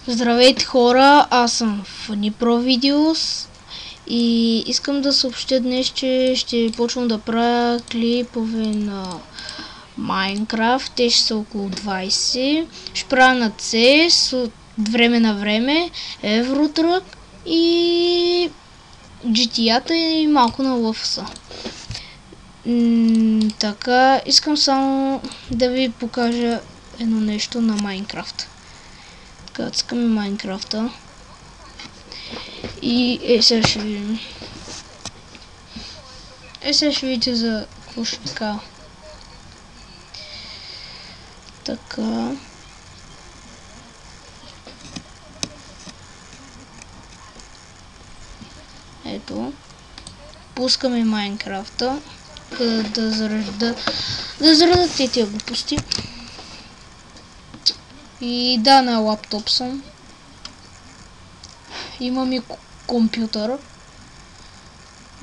Здравейте хора, аз съм Funny Pro Videos и искам да съобщя днес, че ще почвам да правя клипове на Minecraft. Те ще са около 20. Ще правя на CS от време на време, Евротрък и GTA-та и малко на LFS. Така, искам само да ви покажа едно нещо на Minecraft. Така, цъкаме Майнкрафта. И сега ще видим. Сега ще видите за какво ще така. Така. Ето. Пускаме Майнкрафта. Да заредат тези глупости. И да, на лаптоп съм. Имам и компютър.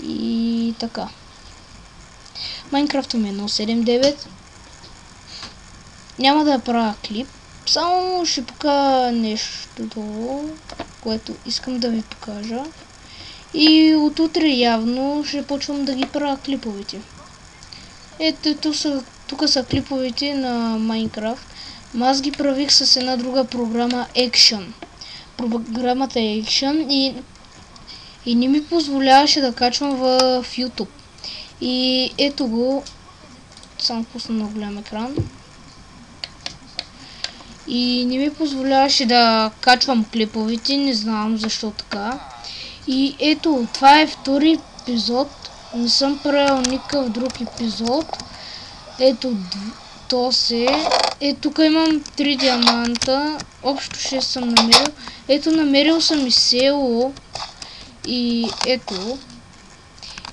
И така. Майнкрафт ми е 1.7.9. Няма да правя клип. Само ще покажа нещо, което искам да ви покажа. И от утре явно ще почвам да ги правя клиповете. Ето, тук са клиповете на Майнкрафт. Аз ги правих с една друга програма Action. Програмата е Action и не ми позволяваше да качвам в YouTube. И ето го, само пусна на голям екран. И не ми позволяваше да качвам клиповете, не знам защо така. И ето, това е втори епизод. Не съм правил никакъв друг епизод. Ето, тук имам 3 диаманта. Общо 6 съм намерил. Ето, намерил съм и село. И ето.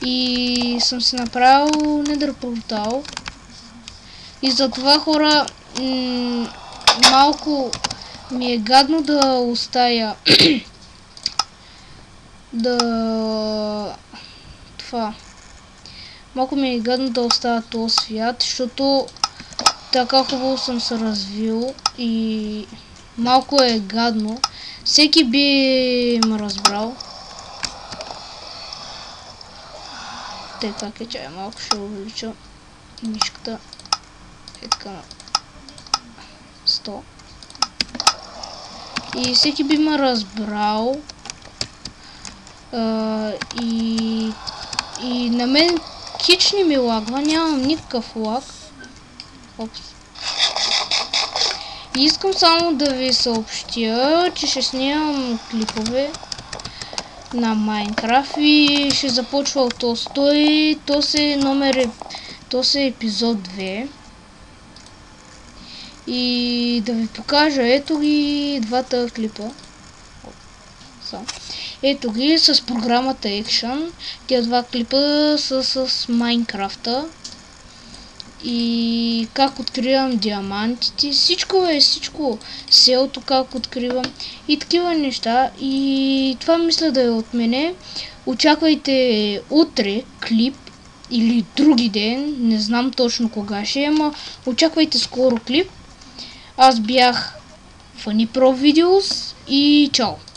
И съм си направил недър портал. И затова, хора, малко ми е гадно да оставя малко ми е гадно да оставя този свят, защото така хубаво съм се развил и малко е гадно. Всеки би ме разбрал. Така, чай малко ще увелича мишката. Е така на 100. И всеки би ме разбрал. И на мен хич не ми лагва, нямам никакъв лаг. Опс. И искам само да ви съобщя, че ще снимам клипове на Майнкрафт и ще започва от този. То е епизод 2. И да ви покажа, ето ги двата клипа. Ето ги с програмата Action. Тия два клипа са с Майнкрафта. И как откривам диамантите. Всичко е, всичко. Селото как откривам. И такива неща. И това мисля да е от мене. Очаквайте утре клип. Или други ден. Не знам точно кога ще е, ама очаквайте скоро клип. Аз бях Funny Pro Videos и чао!